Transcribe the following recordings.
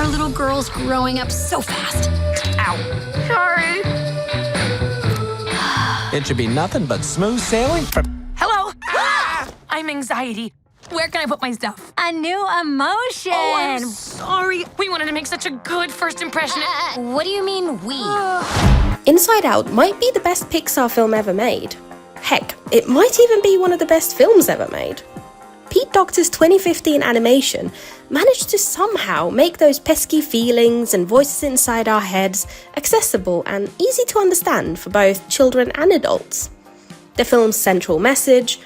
Our little girl's growing up so fast. Ow. Sorry. It should be nothing but smooth sailing from... Hello? I'm anxiety. Where can I put my stuff? A new emotion. Oh, I'm sorry. We wanted to make such a good first impression. What do you mean, we? Inside Out might be the best Pixar film ever made. Heck, it might even be one of the best films ever made. Pete Docter's 2015 animation managed to somehow make those pesky feelings and voices inside our heads accessible and easy to understand for both children and adults. The film's central message,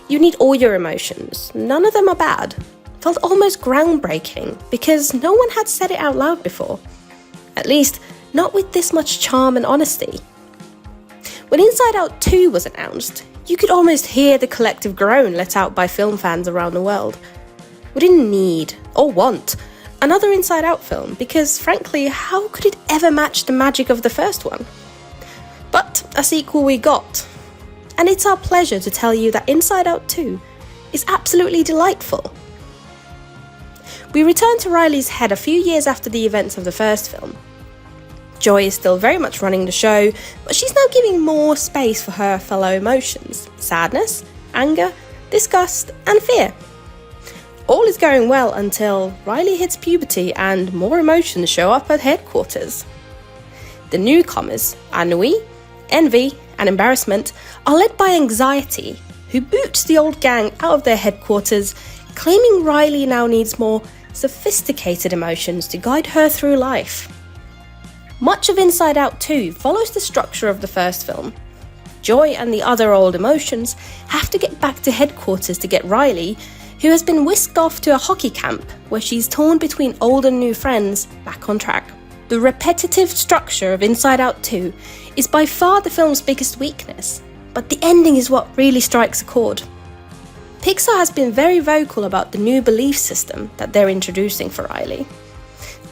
you need all your emotions, none of them are bad, felt almost groundbreaking because no one had said it out loud before. At least, not with this much charm and honesty. When Inside Out 2 was announced, you could almost hear the collective groan let out by film fans around the world. We didn't need, or want, another Inside Out film because, frankly, how could it ever match the magic of the first one? But a sequel we got. And it's our pleasure to tell you that Inside Out 2 is absolutely delightful. We return to Riley's head a few years after the events of the first film. Joy is still very much running the show, but she's now giving more space for her fellow emotions: sadness, anger, disgust, and fear. All is going well until Riley hits puberty and more emotions show up at headquarters. The newcomers, ennui, envy, and embarrassment, are led by anxiety, who boots the old gang out of their headquarters, claiming Riley now needs more sophisticated emotions to guide her through life. Much of Inside Out 2 follows the structure of the first film. Joy and the other old emotions have to get back to headquarters to get Riley, who has been whisked off to a hockey camp where she's torn between old and new friends, back on track. The repetitive structure of Inside Out 2 is by far the film's biggest weakness, but the ending is what really strikes a chord. Pixar has been very vocal about the new belief system that they're introducing for Riley.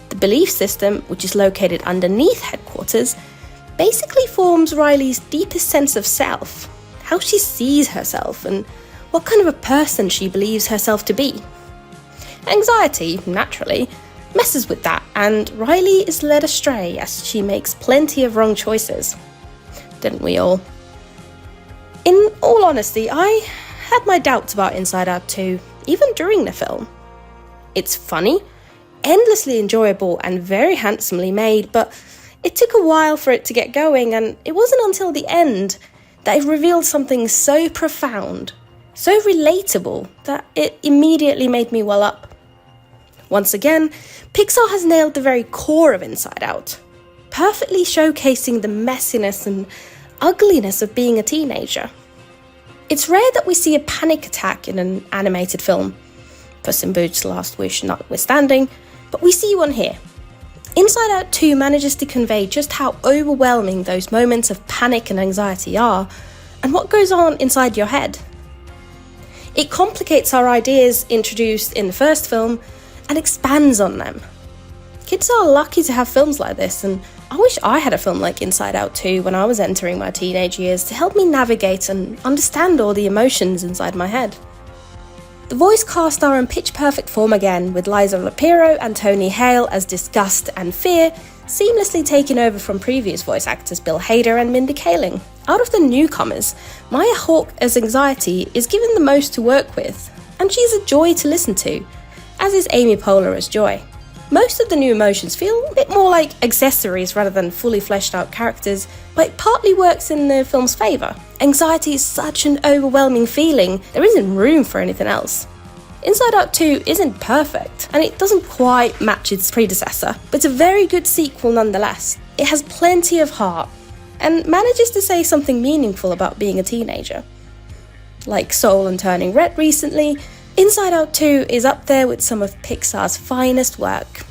The belief system, which is located underneath headquarters, basically forms Riley's deepest sense of self, how she sees herself and what kind of a person she believes herself to be. Anxiety, naturally, messes with that, and Riley is led astray as she makes plenty of wrong choices. Didn't we all? In all honesty, I had my doubts about Inside Out 2, even during the film. It's funny, endlessly enjoyable and very handsomely made, but it took a while for it to get going, and it wasn't until the end that it revealed something so profound, so relatable, that it immediately made me well up. Once again, Pixar has nailed the very core of Inside Out, perfectly showcasing the messiness and ugliness of being a teenager. It's rare that we see a panic attack in an animated film, Puss in Boots' Last Wish notwithstanding, but we see one here. Inside Out 2 manages to convey just how overwhelming those moments of panic and anxiety are, and what goes on inside your head. It complicates our ideas introduced in the first film and expands on them. Kids are lucky to have films like this, and I wish I had a film like Inside Out 2 when I was entering my teenage years to help me navigate and understand all the emotions inside my head. The voice cast are in pitch-perfect form again, with Liza Lapiro and Tony Hale as Disgust and Fear, seamlessly taking over from previous voice actors Bill Hader and Mindy Kaling. Out of the newcomers, Maya Hawke as Anxiety is given the most to work with, and she's a joy to listen to, as is Amy Poehler as Joy. Most of the new emotions feel a bit more like accessories rather than fully fleshed out characters, but it partly works in the film's favour. Anxiety is such an overwhelming feeling, there isn't room for anything else. Inside Out 2 isn't perfect, and it doesn't quite match its predecessor, but it's a very good sequel nonetheless. It has plenty of heart, and manages to say something meaningful about being a teenager. Like Soul and Turning Red recently, Inside Out 2 is up there with some of Pixar's finest work.